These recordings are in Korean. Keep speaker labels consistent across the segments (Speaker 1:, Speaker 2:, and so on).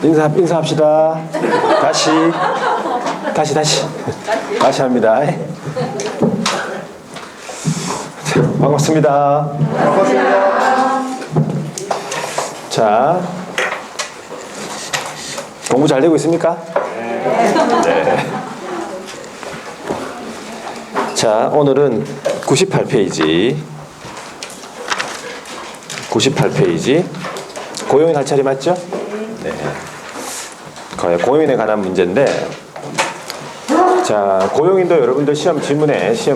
Speaker 1: 인사합시다. 다시 합니다. 자, 반갑습니다. 자, 공부 잘 되고 있습니까? 네. 자, 오늘은 98페이지. 고용인 할 차례 맞죠? 네. 고용인에 관한 문제인데, 자, 고용인도 여러분들 시험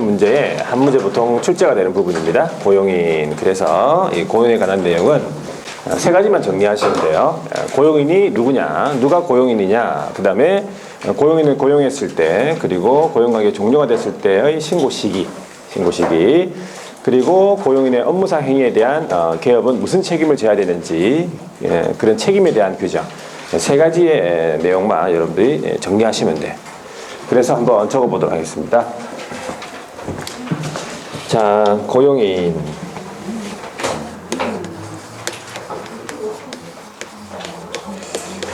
Speaker 1: 문제에 한 문제 보통 출제가 되는 부분입니다. 고용인. 그래서 이 고용인에 관한 내용은 세 가지만 정리하시면 돼요. 고용인이 누구냐, 누가 고용인이냐, 그 다음에 고용인을 고용했을 때, 그리고 고용관계 종료가 됐을 때의 신고 시기, 그리고 고용인의 업무상 행위에 대한 개업은 무슨 책임을 져야 되는지, 그런 책임에 대한 규정, 세 가지의 내용만 여러분들이 정리하시면 돼요. 그래서 한번 적어보도록 하겠습니다. 자, 고용인.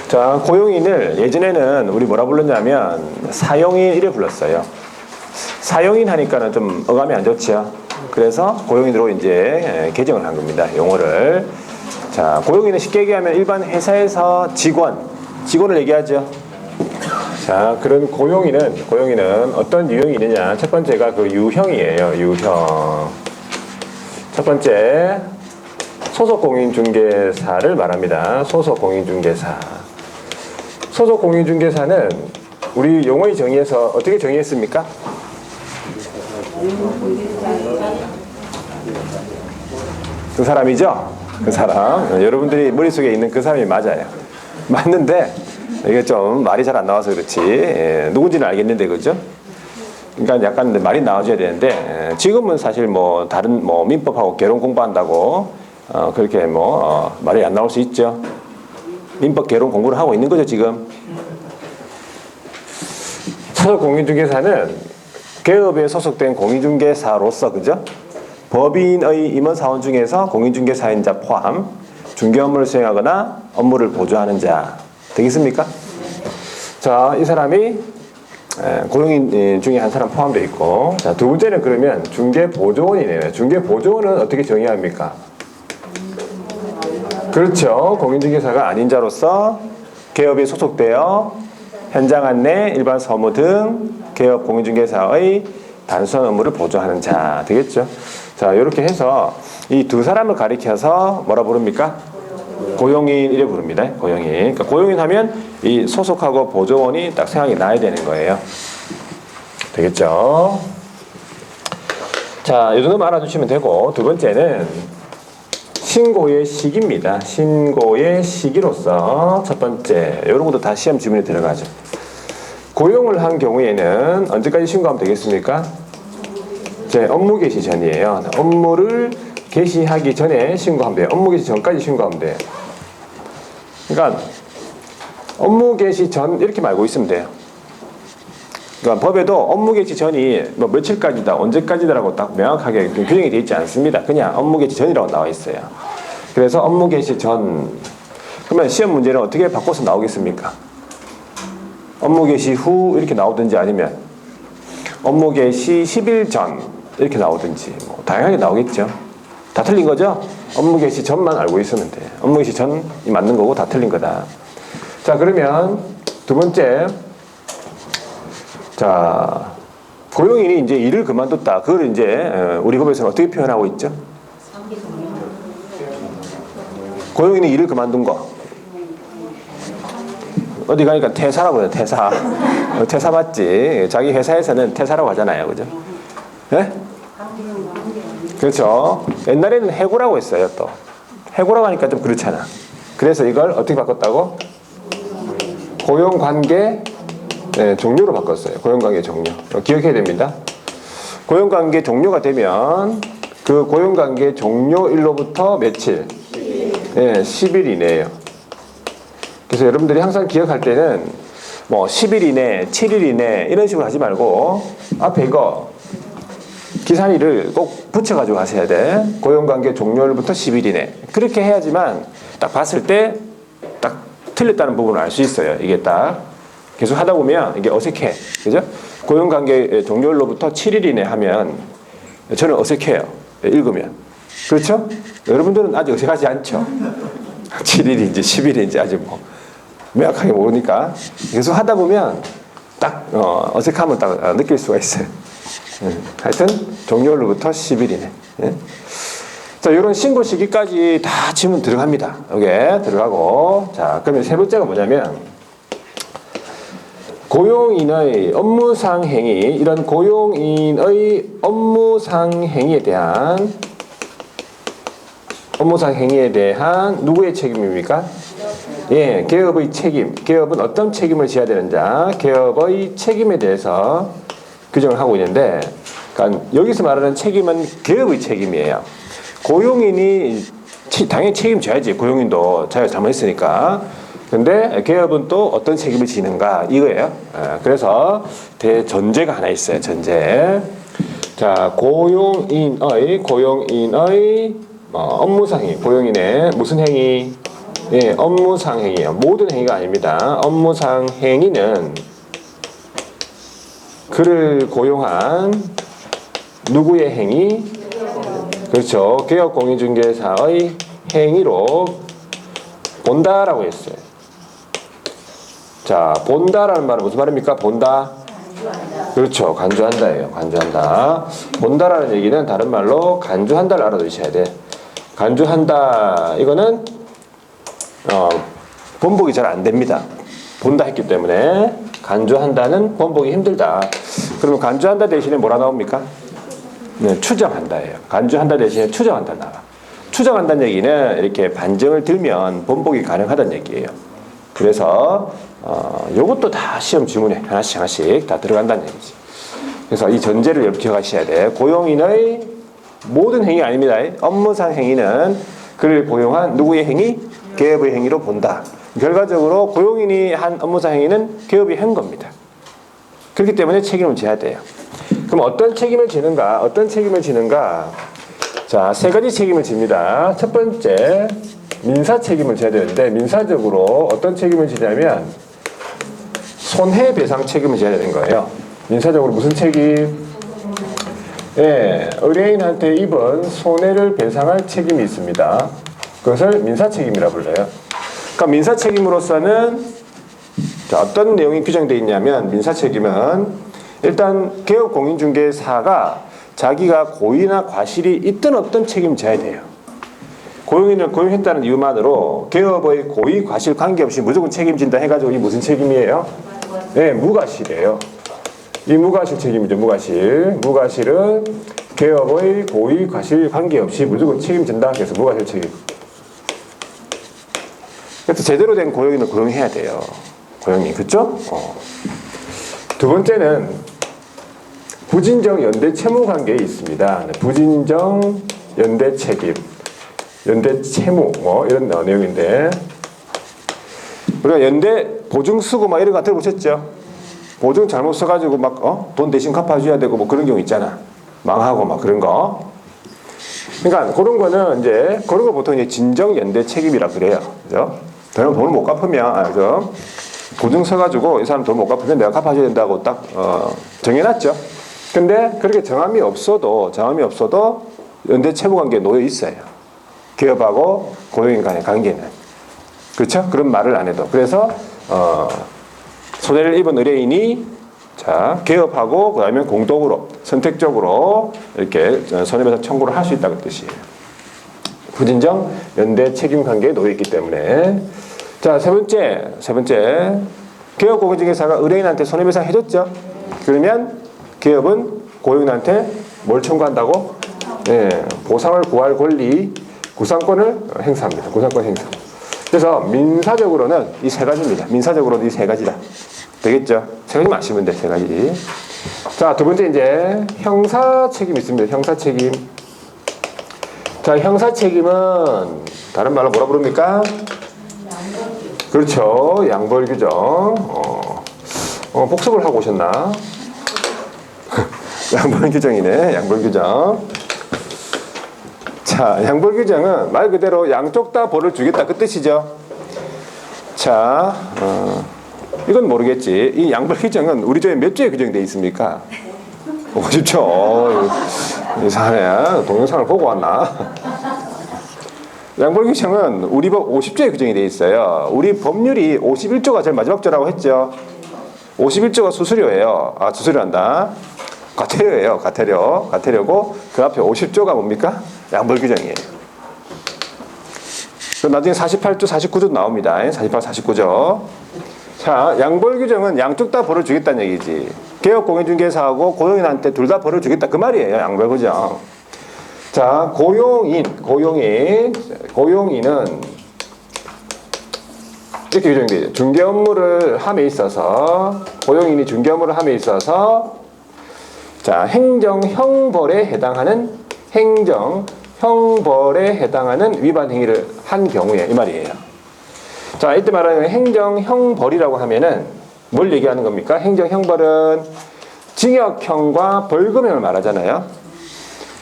Speaker 1: 자, 고용인을 예전에는 우리 뭐라 불렀냐면 사용인 이래 불렀어요. 사용인 하니까는 좀 어감이 안 좋죠. 그래서 고용인으로 이제 개정을 한 겁니다. 용어를. 자, 고용인은 쉽게 얘기하면 일반 회사에서 직원을 얘기하죠. 자, 그런 고용인은 어떤 유형이 있느냐. 첫 번째가 그 유형이에요. 유형. 첫 번째, 소속공인중개사를 말합니다. 소속공인중개사. 소속공인중개사는 우리 용어의 정의에서 어떻게 정의했습니까? 그 사람이죠? 그 사람. 여러분들이 머릿속에 있는 그 사람이 맞아요. 맞는데 이게 좀 말이 잘 안 나와서 그렇지, 누군지는 알겠는데, 그죠? 그러니까 약간 말이 나와줘야 되는데, 지금은 사실 뭐 다른 뭐 민법하고 개론 공부한다고 그렇게 말이 안 나올 수 있죠. 민법 개론 공부를 하고 있는 거죠, 지금. 소속공인중개사는 개업에 소속된 공인중개사로서, 그죠? 법인의 임원사원 중에서 공인중개사인자 포함 중개 업무를 수행하거나 업무를 보조하는 자 되겠습니까? 자, 이 사람이 고용인 중에 한 사람 포함되어 있고, 자, 두 번째는 그러면 중개보조원이네요. 중개보조원은 어떻게 정의합니까? 그렇죠. 공인중개사가 아닌 자로서 개업에 소속되어 현장 안내, 일반 서무 등 개업 공인중개사의 단순한 업무를 보조하는 자 되겠죠. 자, 이렇게 해서 이 두 사람을 가리켜서 뭐라 부릅니까? 고용인 이래 부릅니다. 고용인. 그러니까 고용인 하면 이 소속하고 보조원이 딱 생각이 나야 되는 거예요. 되겠죠? 자, 이 정도만 알아두시면 되고, 두 번째는 신고의 시기입니다. 신고의 시기로서 첫 번째, 이런 것도 다 시험 지문에 들어가죠. 고용을 한 경우에는 언제까지 신고하면 되겠습니까? 업무 개시 전이에요. 업무를 개시하기 전에 신고하면 돼요. 업무 개시 전까지 신고하면 돼요. 그러니까 업무 개시 전 이렇게 말고 있으면 돼요. 그러니까 법에도 업무 개시 전이 뭐 며칠까지다, 언제까지다라고 딱 명확하게 규정이 되어 있지 않습니다. 그냥 업무 개시 전이라고 나와 있어요. 그래서 업무 개시 전. 그러면 시험 문제는 어떻게 바꿔서 나오겠습니까? 업무 개시 후 이렇게 나오든지, 아니면 업무 개시 10일 전 이렇게 나오든지, 뭐 다양하게 나오겠죠. 다 틀린 거죠? 업무 개시 전만 알고 있으면 돼. 업무 개시 전이 맞는 거고 다 틀린 거다. 자, 그러면 두 번째, 자, 고용인이 이제 일을 그만뒀다. 그걸 이제 우리 법에서는 어떻게 표현하고 있죠? 고용인이 일을 그만둔 거. 어디 가니까 퇴사라고 해요. 퇴사. 퇴사 맞지? 자기 회사에서는 퇴사라고 하잖아요. 그죠? 네? 그렇죠. 옛날에는 해고라고 했어요. 또 해고라고 하니까 좀 그렇잖아. 그래서 이걸 어떻게 바꿨다고? 고용관계 종료로 바꿨어요. 고용관계 종료. 기억해야 됩니다. 고용관계 종료가 되면 그 고용관계 종료일로부터 며칠? 10일 이내예요. 그래서 여러분들이 항상 기억할 때는 뭐 10일 이내, 7일 이내 이런 식으로 하지 말고 앞에 이거 기산일을 꼭 붙여가지고 하셔야 돼. 고용관계 종료일부터 10일 이내. 그렇게 해야지만 딱 봤을 때 딱 틀렸다는 부분을 알 수 있어요. 이게 딱 계속 하다 보면 이게 어색해. 그죠? 고용관계 종료일로부터 7일 이내 하면 저는 어색해요. 읽으면. 그렇죠? 여러분들은 아직 어색하지 않죠? 7일인지 10일인지 아직 뭐 명확하게 모르니까 계속 하다 보면 딱 어색함을 딱 느낄 수가 있어요. 하여튼 종료일로부터 10일이네. 예? 자, 이런 신고 시기까지 다 지문 들어갑니다. 이게 들어가고, 자, 그러면 세 번째가 뭐냐면 고용인의 업무상 행위, 이런 고용인의 업무상 행위에 대한 누구의 책임입니까? 예, 개업의 책임. 개업은 어떤 책임을 져야 되는지 개업의 책임에 대해서 규정을 하고 있는데, 그러니까 여기서 말하는 책임은 개업의 책임이에요. 고용인이 당연히 책임져야지. 고용인도 자기가 잘못했으니까. 근데 개업은 또 어떤 책임을 지는가 이거예요. 그래서 대전제가 하나 있어요. 전제. 자, 고용인의 업무상 행위. 고용인의 무슨 행위? 예, 업무상 행위예요. 모든 행위가 아닙니다. 업무상 행위는 그를 고용한 누구의 행위? 그렇죠. 개업공인중개사의 행위로 본다라고 했어요. 자, 본다라는 말은 무슨 말입니까? 본다? 그렇죠. 간주한다예요. 간주한다. 본다라는 얘기는 다른 말로 간주한다를 알아두셔야 돼. 간주한다. 이거는 번복이 잘 안 됩니다. 본다 했기 때문에 간주한다는 번복이 힘들다. 그러면 간주한다 대신에 뭐라 나옵니까? 네, 추정한다예요. 간주한다 대신에 추정한다 나와. 추정한다는 얘기는 이렇게 반증을 들면 번복이 가능하다는 얘기예요. 그래서 요것도 다 시험 지문에 하나씩 다 들어간다는 얘기지. 그래서 이 전제를 여러분 기억하셔야 돼. 고용인의 모든 행위 아닙니다. 업무상 행위는 그를 고용한 누구의 행위? 개업의 행위로 본다. 결과적으로 고용인이 한 업무상 행위는 개업이 한 겁니다. 그렇기 때문에 책임을 져야 돼요. 그럼 어떤 책임을 지는가? 자, 세 가지 책임을 집니다. 첫 번째, 민사 책임을 져야 되는데, 민사적으로 어떤 책임을 지냐면 손해배상 책임을 져야 되는 거예요. 민사적으로 무슨 책임? 예, 의뢰인한테 입은 손해를 배상할 책임이 있습니다. 그것을 민사 책임이라 불러요. 그러니까 민사 책임으로서는 자, 어떤 내용이 규정되어 있냐면 민사 책임은 일단 개업공인중개사가 자기가 고의나 과실이 있든 없든 책임져야 돼요. 고용인을 고용했다는 이유만으로 개업의 고의, 과실 관계없이 무조건 책임진다 해가지고 이 무슨 책임이에요? 네, 무과실이에요. 이 무과실 책임이죠. 무과실은 개업의 고의, 과실 관계없이 무조건 책임진다. 그래서 무과실 책임. 그래서 제대로 된 고용인을 고용해야 돼요. 고용인, 그렇죠? 두 번째는 부진정 연대 채무 관계에 있습니다. 부진정 연대 책임, 연대 채무 뭐 이런 내용인데 우리가 연대 보증 쓰고 막 이런 거 들어보셨죠? 보증 잘못 써가지고 막 돈 대신 갚아줘야 되고 뭐 그런 경우 있잖아. 망하고 막 그런 거. 그러니까 그런 거는 이제 그런 거 보통 이제 진정 연대 책임이라 그래요. 그죠? 돈을 못 갚으면 그죠? 보증 써가지고 이 사람 돈 못 갚으면 내가 갚아줘야 된다고 딱 정해놨죠. 근데 그렇게 정함이 없어도 연대 채무 관계에 놓여 있어요. 기업하고 고용인 간의 관계는. 그렇죠? 그런 말을 안 해도. 그래서 손해를 입은 의뢰인이 자, 개업하고 그다음에 공동으로 선택적으로 이렇게 손해배상 청구를 할 수 있다는 뜻이에요. 부진정 연대 책임 관계에 놓여 있기 때문에. 자, 세 번째 개업공인중개사가 의뢰인한테 손해배상 해줬죠. 그러면 기업은 고용인한테 뭘 청구한다고? 네, 보상을 구할 권리, 구상권을 행사합니다. 구상권 행사. 그래서 민사적으로는 이 세 가지입니다. 민사적으로는 이 세 가지다. 되겠죠? 세 가지만 아시면 돼, 세 가지. 자, 두 번째 이제 형사 책임이 있습니다. 형사 책임. 자, 형사 책임은 다른 말로 뭐라 부릅니까? 그렇죠. 양벌 규정. 복습을 하고 오셨나? 양벌 규정이네. 양벌 규정. 자, 양벌 규정은 말 그대로 양쪽 다 벌을 주겠다 그 뜻이죠. 자, 이건 모르겠지. 이 양벌 규정은 우리 조에 몇 조에 규정되어 있습니까? 50조. 이상하네. 동영상을 보고 왔나? 양벌 규정은 우리 법 50조에 규정이 되어 있어요. 우리 법률이 51조가 제일 마지막 조라고 했죠. 51조가 수수료예요. 아, 수수료한다. 과태료예요. 과태료. 과태료고 그 앞에 50조가 뭡니까? 양벌 규정이에요. 나중에 48조, 49조 나옵니다. 48, 49조. 자, 양벌 규정은 양쪽 다 벌을 주겠다는 얘기지. 개업공인중개사하고 고용인한테 둘 다 벌을 주겠다 그 말이에요. 양벌 규정. 자, 고용인은 이렇게 규정되어 있죠. 중개 업무를 함에 있어서 고용인이 중개 업무를 함에 있어서 자, 행정형벌에 해당하는 위반 행위를 한 경우에 이 말이에요. 자, 이때 말하는 행정형벌이라고 하면은 뭘 얘기하는 겁니까? 행정형벌은 징역형과 벌금형을 말하잖아요.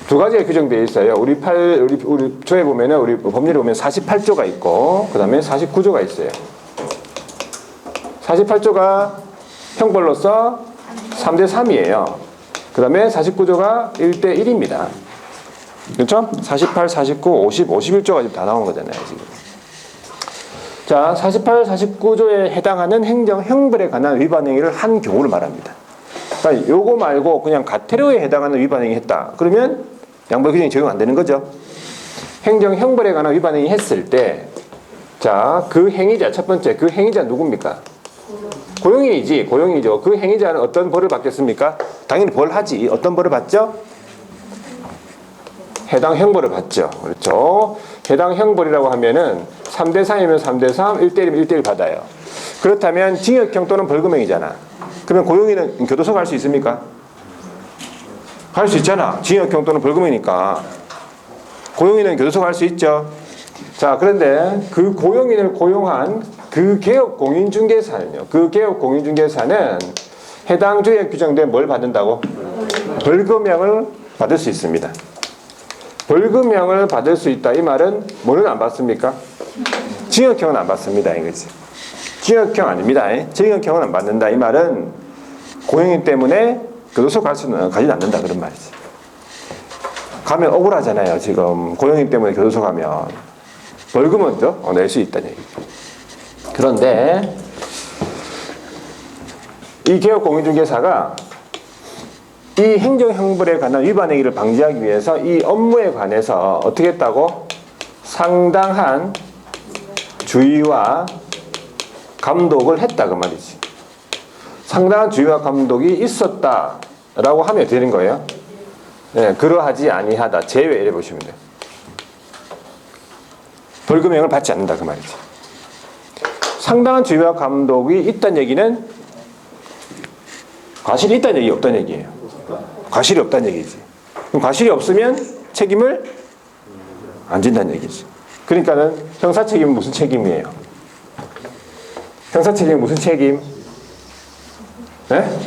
Speaker 1: 두 가지가 규정되어 있어요. 우리 조에 보면은 우리 법률에 보면 48조가 있고 그다음에 49조가 있어요. 48조가 형벌로서 3대 3이에요. 그다음에 49조가 1대 1입니다. 그렇죠? 48, 49, 50, 51조가 지금 다 나온 거잖아요, 지금. 자, 48, 49조에 해당하는 행정형벌에 관한 위반 행위를 한 경우를 말합니다. 그러니까 요거 말고 그냥 과태료에 해당하는 위반 행위 했다. 그러면 양벌 규정이 적용 안 되는 거죠. 행정형벌에 관한 위반 행위 했을 때, 자, 그 행위자, 첫 번째, 그 행위자 누굽니까? 고용인이지, 고용인이죠. 그 행위자는 어떤 벌을 받겠습니까? 당연히 벌하지. 어떤 벌을 받죠? 해당 형벌을 받죠. 그렇죠. 해당 형벌이라고 하면은 3대 3이면 3대 3, 1대 1이면 1대 1 받아요. 그렇다면 징역형 또는 벌금형이잖아. 그러면 고용인은 교도소 갈 수 있습니까? 갈 수 있잖아. 징역형 또는 벌금이니까. 고용인은 교도소 갈 수 있죠. 자, 그런데 그 고용인을 고용한 그 개업공인중개사는요. 그 개업공인중개사는 해당 조에 규정된 뭘 받는다고? 벌금형을 받을 수 있습니다. 벌금형을 받을 수 있다. 이 말은 뭐는 안 받습니까? 징역형은 안 받습니다. 이거지. 징역형 아닙니다. 징역형은 안 받는다. 이 말은 고용인 때문에 교도소 가지는 않는다. 그런 말이지. 가면 억울하잖아요. 지금 고용인 때문에 교도소 가면 벌금은 낼 수 있다는 얘기. 그런데 이 개업공인중개사가 이 행정형벌에 관한 위반 행위를 방지하기 위해서 이 업무에 관해서 어떻게 했다고? 상당한 주의와 감독을 했다 그 말이지. 상당한 주의와 감독이 있었다라고 하면 되는 거예요. 네, 그러하지 아니하다. 제외 이래 보시면 돼요. 벌금형을 받지 않는다 그 말이지. 상당한 주의와 감독이 있다는 얘기는 과실이 있다는 얘기, 없다는 얘기예요. 과실이 없다는 얘기지. 그럼 과실이 없으면 책임을 안 진다는 얘기지. 그러니까는 형사 책임은 무슨 책임이에요? 형사 책임은 무슨 책임? 네?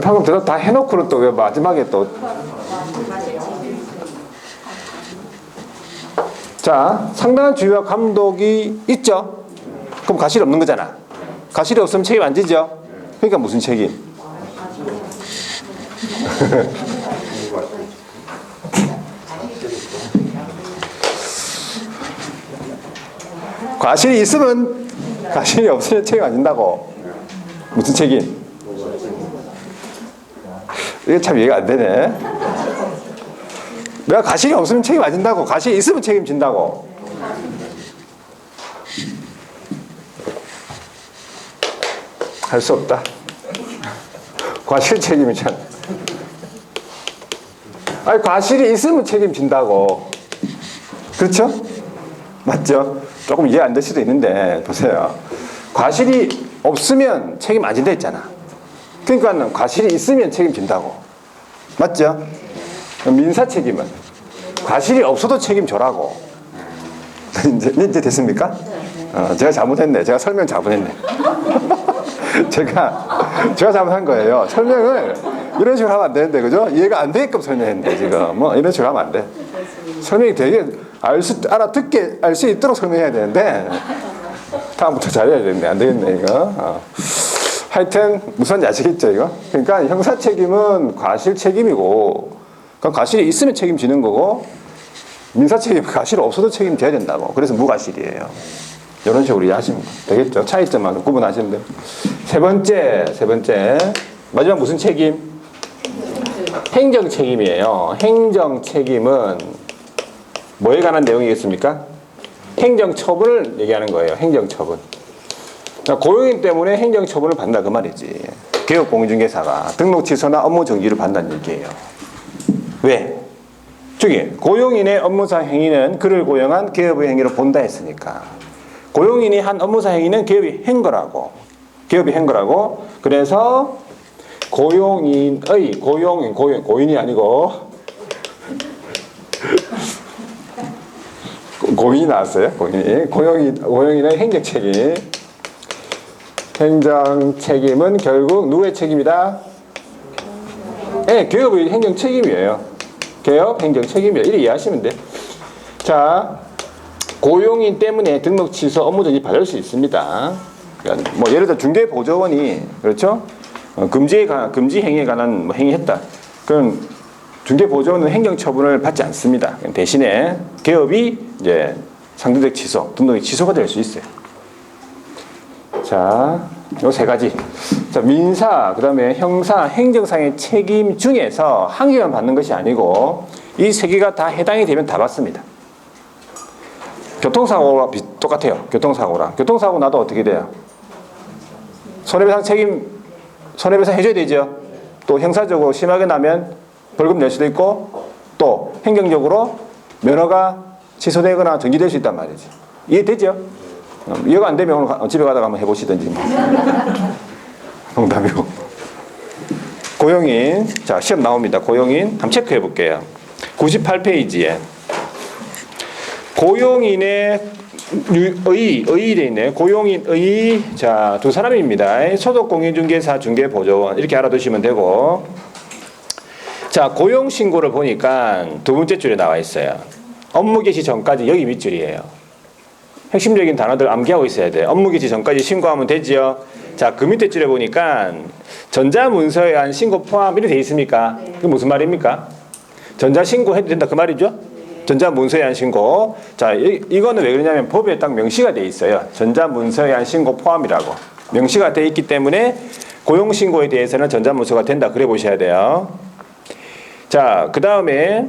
Speaker 1: 방금 다 해놓고는 또 왜 마지막에 또. 자, 상당한 주의와 감독이 있죠? 그럼 과실이 없는 거잖아. 과실이 없으면 책임 안 지죠? 그러니까 무슨 책임? 과실이 있으면, 과실이 없으면 책임 안 진다고. 무슨 책임? 이게 참 이해가 안 되네. 내가 과실이 없으면 책임 안 진다고. 과실이 있으면 책임진다고. 할 수 없다. 과실 책임이잖아. 아니, 과실이 있으면 책임진다고. 그렇죠? 맞죠? 조금 이해 안 될 수도 있는데, 보세요. 과실이 없으면 책임 안 진다 했잖아. 그러니까 과실이 있으면 책임진다고. 맞죠? 민사 책임은 과실이 없어도 책임져라고. 이제 됐습니까? 제가 잘못했네. 제가 설명 잘못했네. 제가 잘못한 거예요. 설명을 이런 식으로 하면 안 되는데, 그죠? 이해가 안 되게끔 설명했는데, 지금. 뭐, 이런 식으로 하면 안 돼. 설명이 되게
Speaker 2: 알아듣게 알 수 있도록 설명해야 되는데 다음부터 잘해야 되겠네. 안 되겠네 이거. 하여튼 무슨 아시겠죠 이거? 그러니까 형사 책임은 과실 책임이고, 그러니까 과실이 있으면 책임지는 거고, 민사 책임은 과실 없어도 책임져야 된다고. 그래서 무과실이에요. 이런 식으로 이해하시면 되겠죠. 차이점만 구분하시면 돼요. 세 번째 마지막 무슨 책임? 행정 책임이에요. 행정 책임은 뭐에 관한 내용이겠습니까? 행정 처분을 얘기하는 거예요. 행정 처분. 고용인 때문에 행정 처분을 받는다 그 말이지. 개업 공인중개사가 등록 취소나 업무 정지를 받는다는 얘기예요. 왜? 저기 고용인의 업무상 행위는 그를 고용한 기업의 행위로 본다 했으니까, 고용인이 한 업무상 행위는 기업이 한 거라고. 그래서 고용인이 아니고 고인이 나왔어요. 고용인의 행정 책임. 행정 책임은 결국 누구의 책임이다? 네, 기업의 행정 책임이에요. 기업 행정 책임이에요. 이렇게 이해하시면 돼. 자, 고용인 때문에 등록 취소 업무 정지 받을 수 있습니다. 그러니까 뭐 예를 들어 중개보조원이 그렇죠? 금지 행위에 관한 뭐 행위했다. 그럼 중개보조원은 행정처분을 받지 않습니다. 대신에 기업이 이제 상대적 취소, 등록이 취소가 될 수 있어요. 자, 요 세 가지. 자, 민사, 그 다음에 형사, 행정상의 책임 중에서 한 개만 받는 것이 아니고 이 세 개가 다 해당이 되면 다 받습니다. 교통사고와 똑같아요. 교통사고 나도 어떻게 돼요? 손해배상 해줘야 되죠. 또 형사적으로 심하게 나면 벌금 낼 수도 있고, 또 행정적으로 면허가 취소되거나 정지될 수 있단 말이죠. 이해되죠? 이해가 안 되면 오늘 집에 가다가 한번 해보시든지. 농담이고. 고용인. 자, 시험 나옵니다. 고용인. 한번 체크해 볼게요. 98페이지에. 고용인의 돼 있네. 고용인의, 자, 두 사람입니다. 소속공인중개사, 중개보조원. 이렇게 알아두시면 되고. 자, 고용신고를 보니까 두 번째 줄에 나와 있어요. 업무 개시 전까지 여기 밑줄이에요. 핵심적인 단어들 암기하고 있어야 돼요. 업무 개시 전까지 신고하면 되지요. 자, 그 밑에 줄에 보니까 전자문서에 의한 신고 포함 이렇게 돼 있습니까? 그게 무슨 말입니까? 전자신고 해도 된다 그 말이죠? 전자문서에 의한 신고. 자, 이거는 왜 그러냐면 법에 딱 명시가 돼 있어요. 전자문서에 의한 신고 포함이라고. 명시가 돼 있기 때문에 고용신고에 대해서는 전자문서가 된다 그래 보셔야 돼요. 자, 그 다음에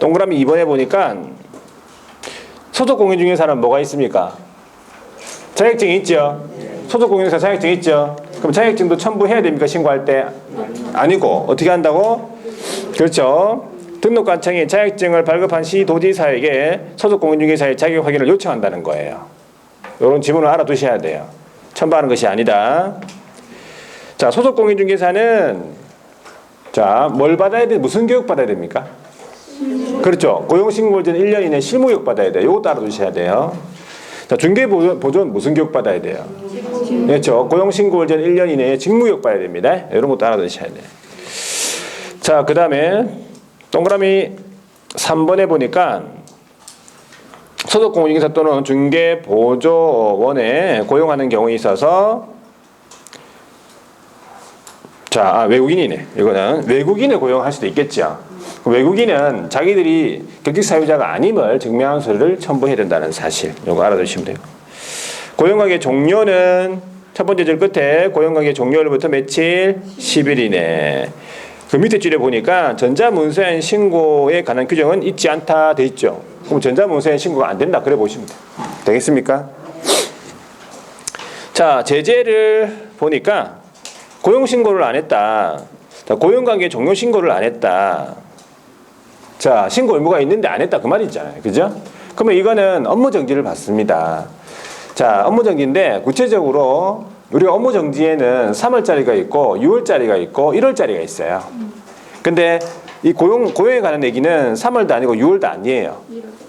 Speaker 2: 동그라미 2번에 보니까 소속공인중개사는 뭐가 있습니까? 자격증이 있죠? 소속공인중개사 자격증 있죠? 그럼 자격증도 첨부해야 됩니까? 신고할 때? 아니고 어떻게 한다고? 그렇죠. 등록관청이 자격증을 발급한 시도지사에게 소속공인중개사의 자격 확인을 요청한다는 거예요. 이런 지문을 알아두셔야 돼요. 첨부하는 것이 아니다. 자, 소속공인중개사는 자, 뭘 받아야 돼? 무슨 교육 받아야 됩니까? 그렇죠. 고용신고일 전 1년 이내 실무교육 받아야 돼요. 이것도 알아두셔야 돼요. 자, 중개보조는 무슨 교육 받아야 돼요? 그렇죠. 고용신고일 전 1년 이내에 직무교육 받아야 됩니다. 이런 것도 알아두셔야 돼요. 자, 그 다음에 동그라미 3번에 보니까 소속공인중개사 또는 중개보조원에 고용하는 경우에 있어서 자, 외국인이네. 이거는 외국인을 고용할 수도 있겠죠. 외국인은 자기들이 경직 사유자가 아님을 증명하는 서류를 첨부해야 된다는 사실. 이거 알아두시면 돼요. 고용관계 종료는 첫 번째 줄 끝에 고용관계 종료일부터 며칠? 10일 이내. 그 밑에 줄에 보니까 전자문서엔 신고에 관한 규정은 있지 않다 돼 있죠. 그럼 전자문서엔 신고가 안 된다 그래 보시면 돼요. 되겠습니까? 자, 제재를 보니까 고용신고를 안 했다. 자, 고용관계 종료 신고를 안 했다. 자, 신고 의무가 있는데 안 했다 그 말이 있잖아요. 그죠? 그러면 이거는 업무정지를 받습니다. 자, 업무정지인데 구체적으로 우리가 업무정지에는 3월짜리가 있고 6월짜리가 있고 1월짜리가 있어요. 근데 이 고용에 관한 얘기는 3월도 아니고 6월도 아니에요.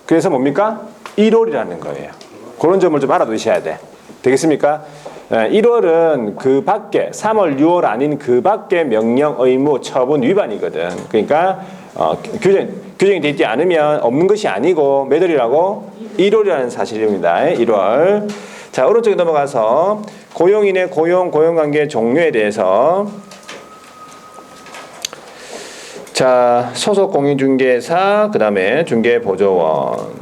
Speaker 2: 그래서 뭡니까? 1월이라는 거예요. 그런 점을 좀 알아두셔야 돼. 되겠습니까? 1월은 그 밖에 3월, 6월 아닌 그 밖에 명령, 의무, 처분 위반이거든. 그러니까
Speaker 1: 규정이 되지 않으면 없는 것이 아니고 몇 월이라고? 1월이라는 사실입니다. 1월. 자, 오른쪽에 넘어가서 고용인의 고용관계 종료에 대해서 자, 소속 공인중개사, 그 다음에 중개보조원.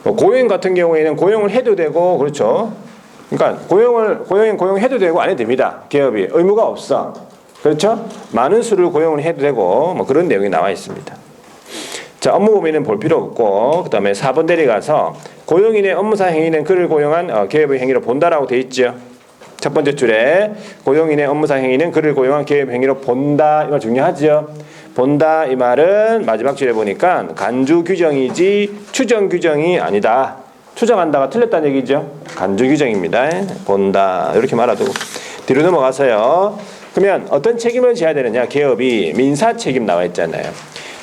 Speaker 1: 고용인 같은 경우에는 고용을 해도 되고, 그렇죠. 그러니까 고용인 고용해도 되고 안 해도 됩니다. 기업이 의무가 없어. 그렇죠? 많은 수를 고용을 해도 되고 뭐 그런 내용이 나와 있습니다. 자, 업무 범위는 볼 필요 없고 그 다음에 4번 내려가서 고용인의 업무상 행위는 그를 고용한 기업의 행위로 본다라고 돼 있죠. 첫 번째 줄에 고용인의 업무상 행위는 그를 고용한 기업의 행위로 본다. 이 말 중요하죠. 본다 이 말은 마지막 줄에 보니까 간주 규정이지 추정 규정이 아니다. 추정한다가 틀렸다는 얘기죠. 간주 규정입니다. 본다 이렇게 말아두고 뒤로 넘어가서요. 그러면 어떤 책임을 져야 되느냐? 기업이 민사 책임 나와 있잖아요.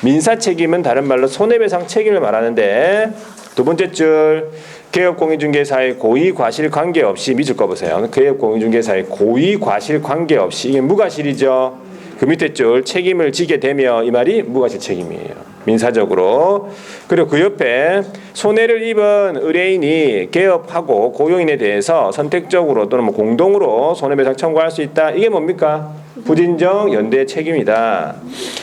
Speaker 1: 민사 책임은 다른 말로 손해배상 책임을 말하는데 두 번째 줄 기업 공인중개사의 고의 과실 관계없이 밑줄 거 보세요. 기업 공인중개사의 고의 과실 관계없이 이게 무과실이죠. 그 밑에 줄 책임을 지게 되며 이 말이 무과실 책임이에요. 민사적으로. 그리고 그 옆에 손해를 입은 의뢰인이 개업하고 고용인에 대해서 선택적으로 또는 뭐 공동으로 손해배상 청구할 수 있다. 이게 뭡니까? 부진정 연대 책임이다.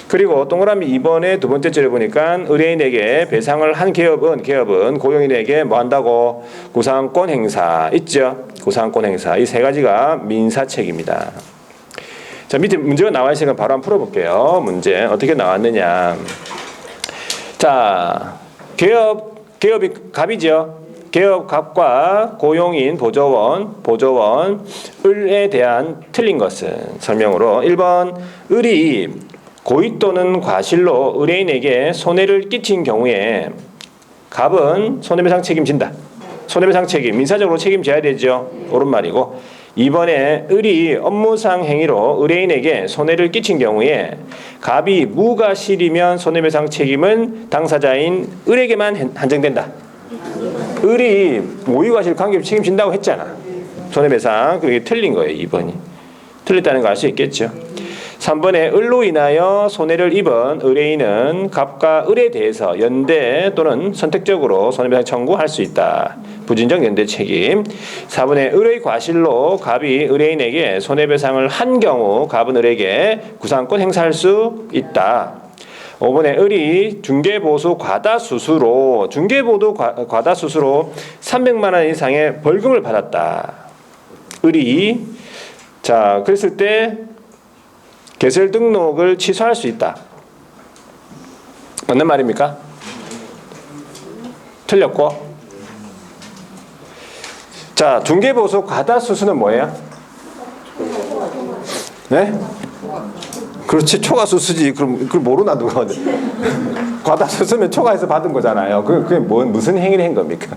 Speaker 1: 그리고 동그라미 2번의 두 번째 줄에 보니까 의뢰인에게 배상을 한 기업은 고용인에게 뭐 한다고? 구상권 행사 있죠? 구상권 행사. 이 세 가지가 민사 책임이다. 자, 밑에 문제가 나와 있으니까 바로 한번 풀어볼게요. 문제 어떻게 나왔느냐? 자, 기업이 갑이죠. 기업 갑과 고용인 보조원을에 대한 틀린 것은 설명으로 1번 을이 고의 또는 과실로 의뢰인에게 손해를 끼친 경우에 갑은 손해배상 책임진다. 손해배상 책임 민사적으로 책임져야 되죠. 옳은 말이고 2번에 을이 업무상 행위로 의뢰인에게 손해를 끼친 경우에 갑이 무과실이면 손해배상 책임은 당사자인 을에게만 한정된다. 을이 모의과실 관계없이 책임진다고 했잖아. 손해배상. 그게 틀린 거예요. 2번이. 틀렸다는 거 알 수 있겠죠. 3번에 을로 인하여 손해를 입은 의뢰인은 갑과 을에 대해서 연대 또는 선택적으로 손해배상 청구할 수 있다. 부진정 연대 책임. 4번에 을의 과실로 갑이 의뢰인에게 손해배상을 한 경우 갑은 을에게 구상권 행사할 수 있다. 5번에 을이 중개보수 과다수수로 300만 원 이상의 벌금을 받았다. 을이 자 그랬을 때 개설 등록을 취소할 수 있다. 맞는 말입니까? 틀렸고. 자, 중개보수 과다수수는 뭐예요? 네? 그렇지, 초과수수지. 그럼 그걸 모르나 누가? 과다수수면 초과해서 받은 거잖아요. 그게 무슨 행위를 한 겁니까?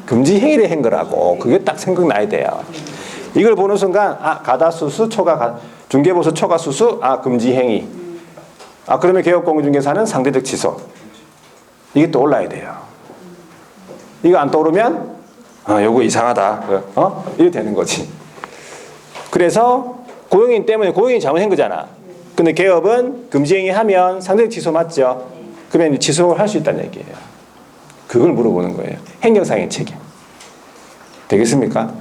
Speaker 1: 금지 행위를 한 거라고. 그게 딱 생각나야 돼요. 이걸 보는 순간 과다수수, 중개보수 초과수수, 금지 행위. 그러면 개업공인중개사는 상대적 취소. 이게 또 올라야 돼요. 이거 안 떠오르면 요거 이상하다. 이렇게 되는 거지. 그래서 고용인 때문에 고용인이 잘못한 거잖아. 근데 개업은 금지 행위 하면 상대적 취소 맞죠? 그러면 취소할 수 있다는 얘기예요. 그걸 물어보는 거예요. 행정상의 책임. 되겠습니까?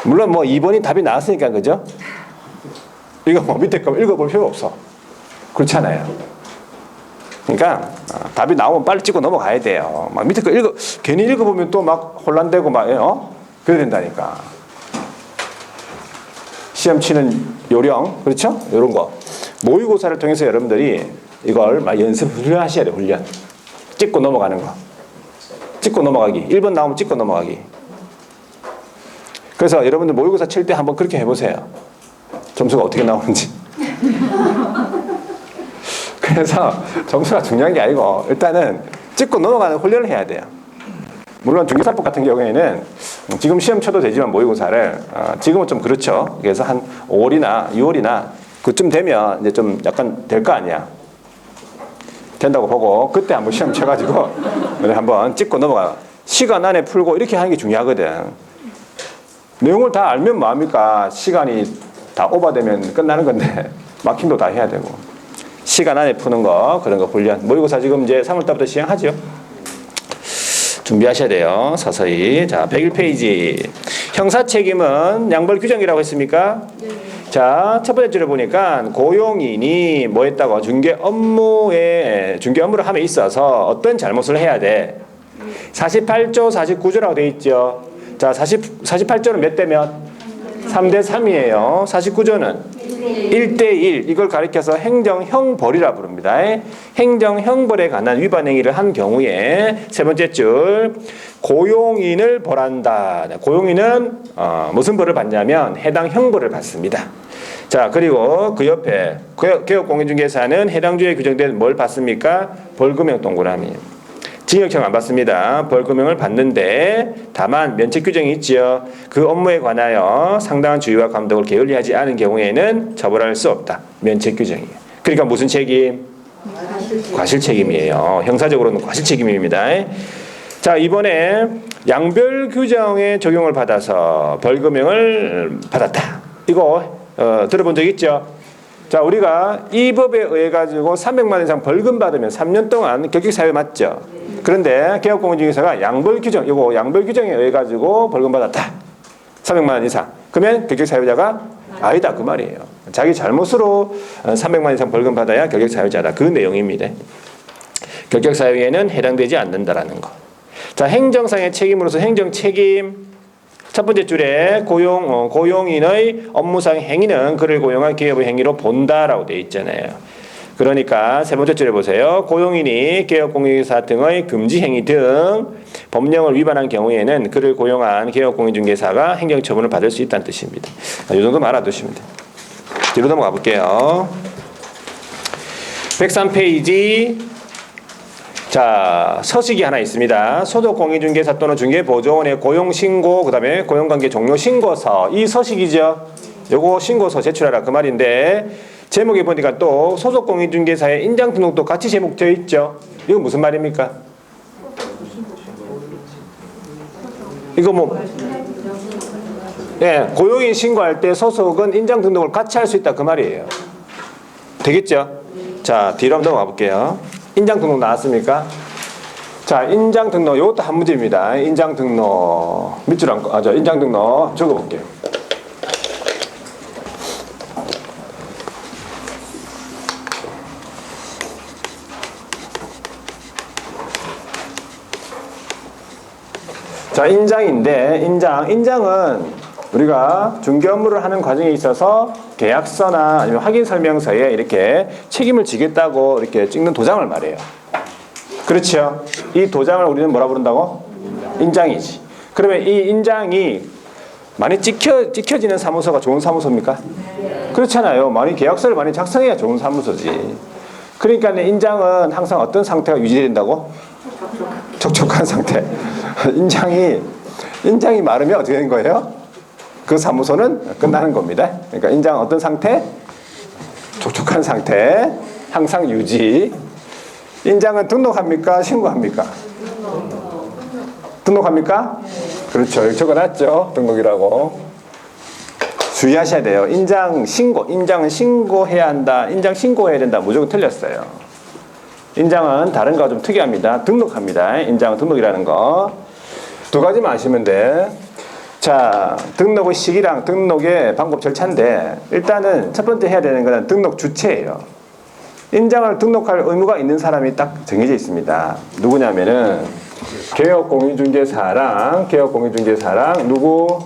Speaker 1: 물론 2번이 답이 나왔으니까 그죠? 이거 밑에 거 읽어볼 필요 없어. 그렇잖아요. 그러니까 답이 나오면 빨리 찍고 넘어가야 돼요. 막 밑에 거 괜히 읽어보면 또 막 혼란되고 그래야 된다니까. 시험 치는 요령, 그렇죠? 이런 거. 모의고사를 통해서 여러분들이 이걸 막 훈련하셔야 돼요. 훈련. 찍고 넘어가는 거. 찍고 넘어가기. 1번 나오면 찍고 넘어가기. 그래서 여러분들 모의고사 칠 때 한번 그렇게 해보세요. 점수가 어떻게 나오는지. 그래서 점수가 중요한 게 아니고 일단은 찍고 넘어가는 훈련을 해야 돼요. 물론 중개사법 같은 경우에는 지금 시험 쳐도 되지만 모의고사를 지금은 좀 그렇죠. 그래서 한 5월이나 6월이나 그쯤 되면 이제 좀 약간 될 거 아니야. 된다고 보고 그때 한번 시험 쳐가지고 한번 찍고 넘어가. 시간 안에 풀고 이렇게 하는 게 중요하거든. 내용을 다 알면 뭐합니까? 시간이 다 오버되면 끝나는 건데 마킹도 다 해야 되고. 시간 안에 푸는 거 그런 거 훈련. 모의고사 지금 이제 3월달부터 시행하죠. 준비하셔야 돼요. 서서히. 자, 101페이지. 형사 책임은 양벌 규정이라고 했습니까? 자, 첫 번째 줄에 보니까 고용인이 뭐 했다고? 중개 업무를 함에 있어서 어떤 잘못을 해야 돼? 48조, 49조라고 돼 있죠. 자, 48조는 몇 대 몇? 3대 3이에요. 49조는 1대 1. 이걸 가리켜서 행정형벌이라 부릅니다. 행정형벌에 관한 위반 행위를 한 경우에 세 번째 줄 고용인을 벌한다. 고용인은 무슨 벌을 받냐면 해당 형벌을 받습니다. 자, 그리고 그 옆에 개업공인중개사는 해당 주에 규정된 뭘 받습니까? 벌금형 동그라미. 징역형 안 받습니다. 벌금형을 받는데 다만 면책 규정이 있지요. 그 업무에 관하여 상당한 주의와 감독을 게을리하지 않은 경우에는 처벌할 수 없다. 면책 규정이에요. 그러니까 무슨 책임? 과실 책임이에요. 형사적으로는 과실 책임입니다. 자, 이번에 양별 규정에 적용을 받아서 벌금형을 받았다. 이거 들어본 적 있죠? 자, 우리가 이 법에 의해 가지고 300만 원 이상 벌금 받으면 3년 동안 격식 사유 맞죠? 그런데 개업공인중개사가 양벌 규정에 의해 가지고 벌금 받았다. 300만 원 이상. 그러면 격식 사유자가 아니다 그 말이에요. 자기 잘못으로 300만 원 이상 벌금 받아야 격식 사유자다. 그 내용입니다. 격식 사유에는 해당되지 않는다라는 거. 자, 행정상의 책임으로서 행정 책임. 첫 번째 줄에 고용인의 업무상 행위는 그를 고용한 기업의 행위로 본다라고 되어 있잖아요. 그러니까 세 번째 줄에 보세요. 고용인이 개업공인중개사 등의 금지 행위 등 법령을 위반한 경우에는 그를 고용한 개업공인중개사가 행정처분을 받을 수 있다는 뜻입니다. 이 정도만 알아두시면 돼요. 뒤로 넘어가 볼게요. 103페이지. 자, 서식이 하나 있습니다. 소속공인중개사 또는 중개보조원의 고용신고, 그 다음에 고용관계 종료 신고서. 이 서식이죠. 요거 신고서 제출하라 그 말인데 제목에 보니까 또 소속공인중개사의 인장등록도 같이 제목되어 있죠. 이거 무슨 말입니까? 이거 뭐 고용인 신고할 때 소속은 인장등록을 같이 할 수 있다 그 말이에요. 되겠죠? 자, 뒤로 한번 넘어가 볼게요. 인장등록 나왔습니까? 자, 인장등록 이것도 한 문제입니다. 인장등록 밑줄 인장등록 적어볼게요. 자, 인장인데 인장은 우리가 중개 업무를 하는 과정에 있어서 계약서나 아니면 확인 설명서에 이렇게 책임을 지겠다고 이렇게 찍는 도장을 말해요. 그렇죠? 이 도장을 우리는 뭐라 부른다고? 인장이지. 그러면 이 인장이 많이 찍혀지는 사무소가 좋은 사무소입니까? 그렇잖아요. 많이 계약서를 많이 작성해야 좋은 사무소지. 그러니까 인장은 항상 어떤 상태가 유지된다고? 촉촉한 상태. 인장이 마르면 어떻게 되는 거예요? 그 사무소는 끝나는 겁니다. 그러니까 인장 어떤 상태? 촉촉한 상태. 항상 유지. 인장은 등록합니까? 신고합니까? 등록합니까? 그렇죠. 여기 적어놨죠. 등록이라고. 주의하셔야 돼요. 인장은 신고해야 한다. 인장 신고해야 된다. 무조건 틀렸어요. 인장은 다른 거와 좀 특이합니다. 등록합니다. 인장은 등록이라는 거. 두 가지만 아시면 돼. 자, 등록의 시기랑 등록의 방법 절차인데 일단은 첫 번째 해야 되는 거는 등록 주체예요. 인장을 등록할 의무가 있는 사람이 딱 정해져 있습니다. 누구냐면은 개업공인중개사랑 누구?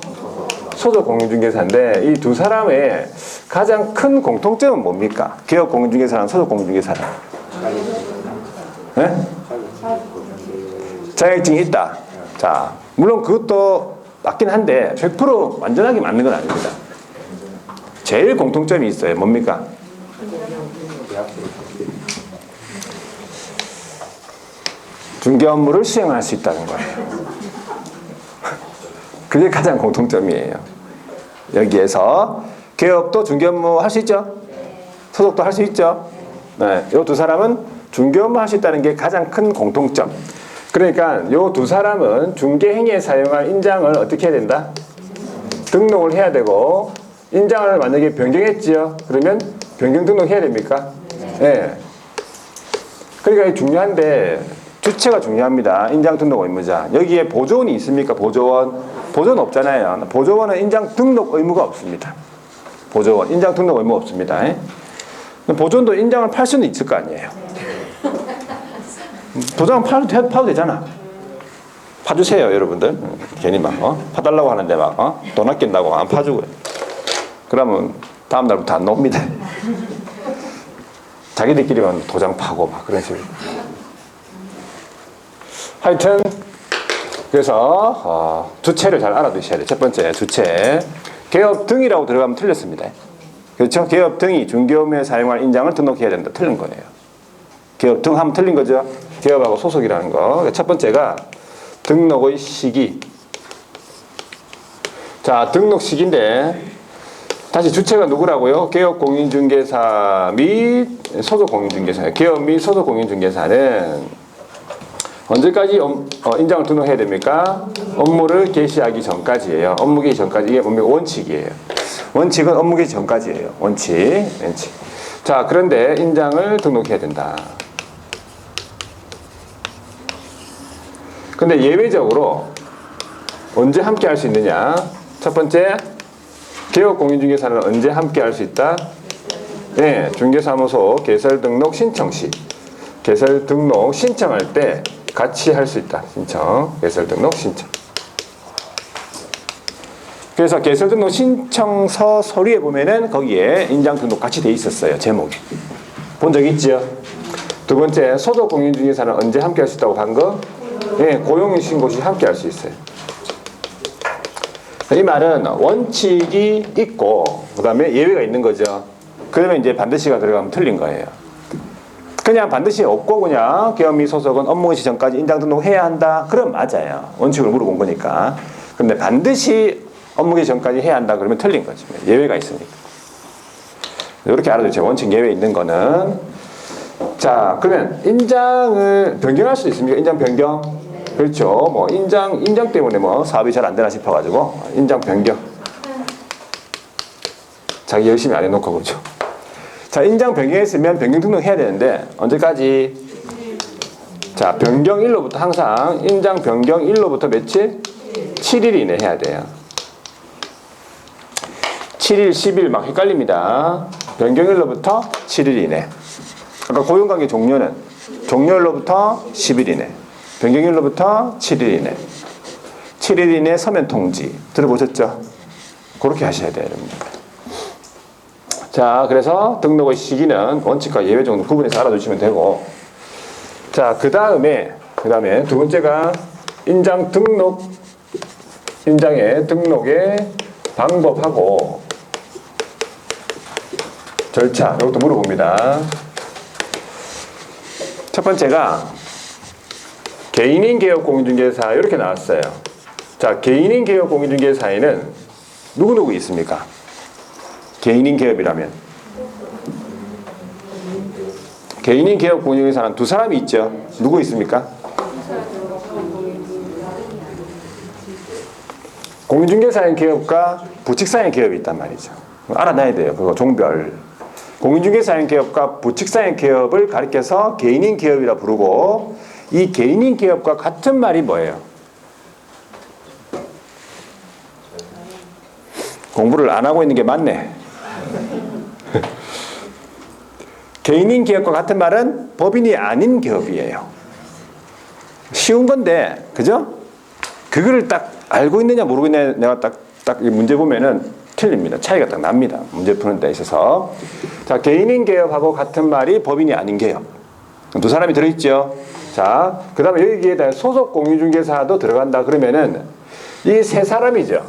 Speaker 1: 소속공인중개사인데 이 두 사람의 가장 큰 공통점은 뭡니까? 개업공인중개사랑 소속공인중개사랑. 네? 자격증이 있다. 자, 물론 그것도 맞긴 한데 100% 완전하게 맞는 건 아닙니다. 제일 공통점이 있어요. 뭡니까? 중개 업무를 수행할 수 있다는 거예요. 그게 가장 공통점이에요. 여기에서 개업도 중개 업무 할 수 있죠? 소속도 할 수 있죠? 네, 이 두 사람은 중개 업무 할 수 있다는 게 가장 큰 공통점. 그러니까 이 두 사람은 중개 행위에 사용할 인장을 어떻게 해야 된다? 등록을 해야 되고 인장을 만약에 변경했지요? 그러면 변경 등록해야 됩니까?
Speaker 2: 예. 그러니까 이게 중요한데 주체가 중요합니다. 인장 등록 의무자. 여기에 보조원이 있습니까? 보조원. 보조원 없잖아요. 보조원은 인장 등록 의무가 없습니다. 보조원. 인장 등록 의무 없습니다. 예? 보조원도 인장을 팔 수는 있을 거 아니에요. 도장 파도 되잖아. 파주세요, 여러분들. 괜히 막 파달라고 하는데 막 돈 아낀다고 안 파주고. 그러면 다음 날부터 안 나옵니다. 자기들끼리만 도장 파고 막 그런 식으로. 하여튼 그래서 주체를 잘 알아두셔야 돼요. 첫 번째 주체. 개업 등이라고 들어가면 틀렸습니다. 그렇죠? 개업 등이 중개업에 사용할 인장을 등록해야 된다. 틀린 거예요. 개업 등 하면 틀린 거죠. 개업하고 소속이라는 거. 첫 번째가 등록의 시기. 자, 등록 시기인데 다시 주체가 누구라고요? 개업 공인중개사 및 소속 공인중개사. 개업 및 소속 공인중개사는 언제까지 인장을 등록해야 됩니까? 업무를 개시하기 전까지예요. 업무 개시 전까지. 이게 뭡니까? 원칙이에요. 원칙은 업무 개시 전까지예요. 원칙. 자, 그런데 인장을 등록해야 된다. 근데 예외적으로 언제 함께 할 수 있느냐? 첫 번째, 개업 공인중개사는 언제 함께 할 수 있다? 네, 중개사무소 개설 등록 신청 시. 개설 등록 신청할 때 같이 할 수 있다. 신청. 개설 등록 신청. 그래서 개설 등록 신청서 서류에 보면은 거기에 인장 등록 같이 돼 있었어요. 제목이. 본 적 있죠? 두 번째, 소속 공인중개사는 언제 함께 할 수 있다고 한 거? 예, 고용신고 시 함께 할 수 있어요. 이 말은 원칙이 있고 그 다음에 예외가 있는 거죠. 그러면 이제 반드시가 들어가면 틀린 거예요. 그냥 반드시 없고 그냥 개업 및 소속은 업무 개시 전까지 인장 등록해야 한다. 그럼 맞아요. 원칙을 물어본 거니까. 근데 반드시 업무 개시 전까지 해야 한다. 그러면 틀린 거죠. 예외가 있으니까. 이렇게 알아두세요. 원칙 예외 있는 거는. 자, 그러면 인장을 변경할 수도 있습니까? 인장 변경? 그렇죠. 뭐 인장 때문에 뭐 사업이 잘 안 되나 싶어가지고 인장 변경. 자기 열심히 안 해놓고 그렇죠. 자, 인장 변경했으면 변경 등록해야 되는데 언제까지? 자, 변경일로부터 항상 인장 변경일로부터 며칠? 7일 이내 해야 돼요. 7일, 10일 막 헷갈립니다. 변경일로부터 7일 이내. 아까 고용관계 종료는 종료일로부터 10일 이내. 변경일로부터 7일 이내. 7일 이내 서면 통지. 들어보셨죠? 그렇게 하셔야 돼요, 여러분. 자, 그래서 등록의 시기는 원칙과 예외 정도 구분해서 알아두시면 되고. 자, 그 다음에 두 번째가 인장의 등록의 방법하고 절차. 이것도 물어봅니다. 첫 번째가 개인인 개업 공인중개사 이렇게 나왔어요. 자, 개인인 개업 공인중개사에는 누구 있습니까? 개인인 개업이라면 개인인 개업 공인중개사는 두 사람이 있죠. 누구 있습니까? 공인중개사인 개업과 부칙사인 개업이 있단 말이죠. 알아놔야 돼요. 그거 종별. 공인중개사인 개업과 부칙사인 개업을 가리켜서 개인인 개업이라 부르고, 이 개인인 개업과 같은 말이 뭐예요? 공부를 안 하고 있는 게 맞네. 개인인 개업과 같은 말은 법인이 아닌 개업이에요. 쉬운 건데, 그죠? 그거를 딱 알고 있느냐 모르고 있느냐 내가 딱 이 문제 보면은 틀립니다. 차이가 딱 납니다. 문제 푸는 데 있어서. 자, 개인인 개업하고 같은 말이 법인이 아닌 개업. 두 사람이 들어있죠. 자, 그 다음에 여기에 대한 소속 공인중개사도 들어간다 그러면은 이 세 사람이죠.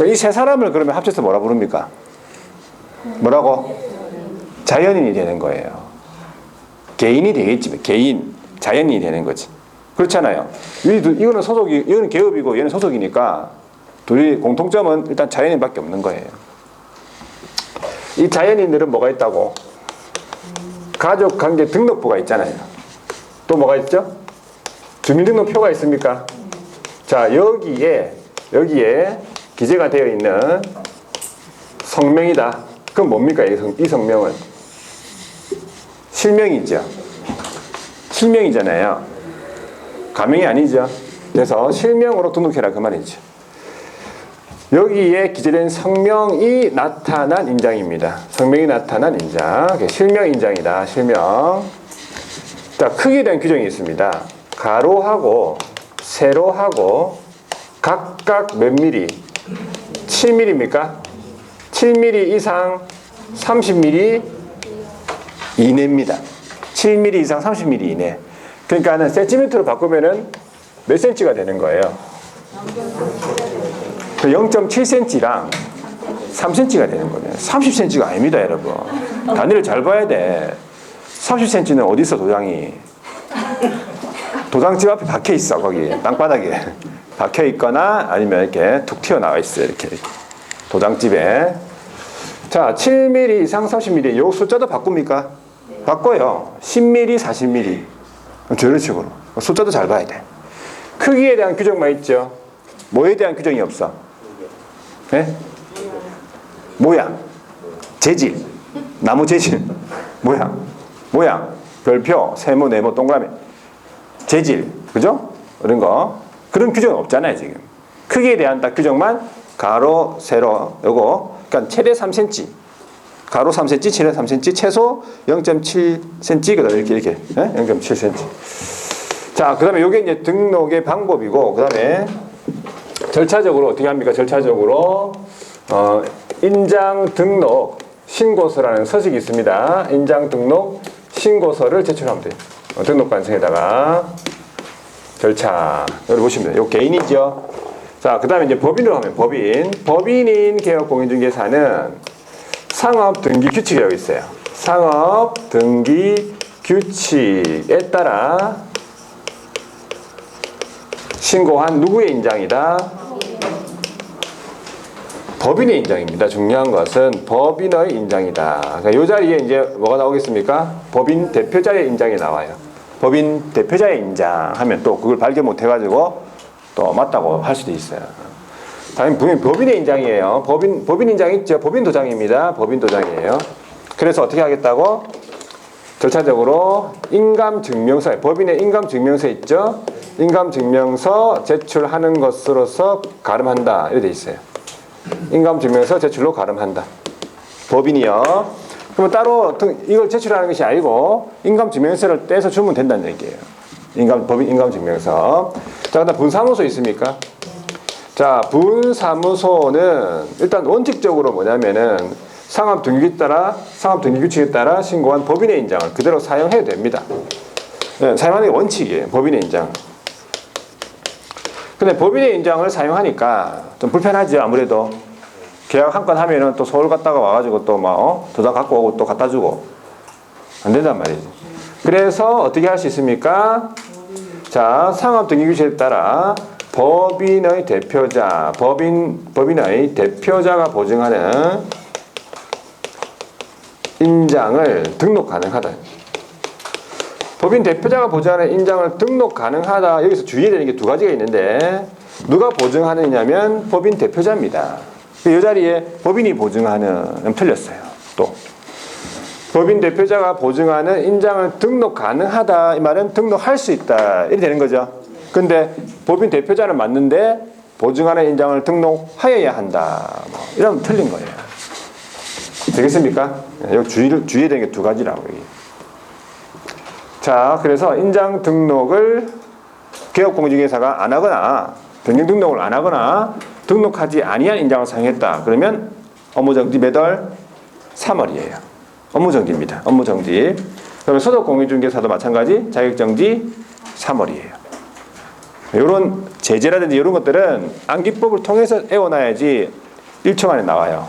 Speaker 2: 이 세 사람을 그러면 합쳐서 뭐라 부릅니까? 뭐라고? 자연인이 되는 거예요. 개인이 되겠지. 개인, 자연인이 되는 거지. 그렇잖아요. 이거는 소속이, 이거는 개업이고 얘는 소속이니까 둘이 공통점은 일단 자연인밖에 없는 거예요. 이 자연인들은 뭐가 있다고? 가족관계 등록부가 있잖아요. 또 뭐가 있죠? 주민등록표가 있습니까? 자, 여기에 기재가 되어 있는 성명이다. 그럼 뭡니까? 이 성명은?
Speaker 1: 실명이죠. 실명이잖아요. 가명이 아니죠. 그래서 실명으로 등록해라 그 말이죠. 여기에 기재된 성명이 나타난 인장입니다. 성명이 나타난 인장. 실명 인장이다. 실명. 자, 크기에 대한 규정이 있습니다. 가로하고 세로하고 각각 몇 미리? 7mm입니까? 7mm 이상 30mm 이내입니다. 7mm 이상 30mm 이내. 그러니까는 센티미터로 바꾸면은 몇 cm가 되는 거예요? 0.7cm랑 3cm가 되는 거예요. 30cm가 아닙니다, 여러분. 단위를 잘 봐야 돼. 30cm는 어디 있어, 도장이? 도장집 앞에 박혀 있어, 거기 땅바닥에 박혀 있거나 아니면 이렇게 툭 튀어나와 있어요, 이렇게 도장집에. 자, 7mm 이상 30mm 요 숫자도 바꿉니까? 바꿔요. 10mm, 40mm 저런 식으로 숫자도 잘 봐야 돼. 크기에 대한 규정만 있죠. 뭐에 대한 규정이 없어? 네? 모양, 재질, 나무 재질, 모양, 별표, 세모, 네모, 동그라미, 재질, 그죠? 그런 거 그런 규정은 없잖아요 지금. 크기에 대한 딱 규정만 가로, 세로, 요거 그러니까 최대 3cm, 가로 3cm, 최대 3cm, 최소 0.7cm 이렇게 네? 0.7cm. 자, 그 다음에 요게 이제 등록의 방법이고, 그 다음에 절차적으로 어떻게 합니까? 절차적으로 인장 등록 신고서라는 서식이 있습니다. 인장 등록 신고서를 제출하면 돼요. 등록관청에다가 절차 여기 보시면 돼요. 요 개인이죠. 자, 그 다음에 이제 법인으로 하면 법인인 개업공인중개사는 상업 등기 규칙이 여기 있어요. 상업 등기 규칙에 따라 신고한 누구의 인장이다? 법인의 인장입니다. 중요한 것은 법인의 인장이다. 그러니까 이 자리에 이제 뭐가 나오겠습니까? 법인 대표자의 인장이 나와요. 법인 대표자의 인장 하면 또 그걸 발견 못 해가지고 또 맞다고 할 수도 있어요. 당연히 법인의 인장이에요. 법인 인장 있죠? 법인 도장입니다. 법인 도장이에요. 그래서 어떻게 하겠다고? 절차적으로 인감증명서, 법인의 인감증명서 있죠? 인감증명서 제출하는 것으로서 가름한다. 이렇게 돼 있어요. 인감증명서 제출로 가름한다. 법인이요. 그러면 따로 이걸 제출하는 것이 아니고 인감증명서를 떼서 주면 된다는 얘기예요. 법인 인감증명서. 자, 그다음 분사무소 있습니까? 자, 분사무소는 일단 원칙적으로 뭐냐면은 상업등기규칙에 따라 신고한 법인의 인장을 그대로 사용해도 됩니다. 네, 사용하는 게 원칙이에요. 법인의 인장. 근데 법인의 인장을 사용하니까 좀 불편하죠. 아무래도 계약 한 건 하면은 또 서울 갔다가 와가지고 또 막 도장 갖고 오고 또 갖다 주고 안 된단 말이지. 그래서 어떻게 할 수 있습니까? 자, 상업등기규칙에 따라 법인의 대표자, 법인의 대표자가 보증하는 인장을 등록 가능하다. 법인 대표자가 보증하는 인장을 등록 가능하다. 여기서 주의해야 되는 게 두 가지가 있는데 누가 보증하느냐면 법인 대표자입니다. 이 자리에 법인이 보증하는 틀렸어요. 또 법인 대표자가 보증하는 인장을 등록 가능하다. 이 말은 등록할 수 있다. 이렇게 되는 거죠. 근데 법인 대표자는 맞는데 보증하는 인장을 등록하여야 한다. 이러면 틀린 거예요. 되겠습니까? 여기 주의해야 되는 게 두 가지라고. 자, 그래서 인장 등록을 개업공인중개사가 안 하거나 변경 등록을 안 하거나 등록하지 아니한 인장을 사용했다. 그러면 업무정지 몇 월? 3월이에요. 업무정지입니다. 업무정지. 그러면 소득공인중개사도 마찬가지 자격정지 3월이에요. 이런 제재라든지 이런 것들은 암기법을 통해서 애워놔야지 1초 만에 나와요.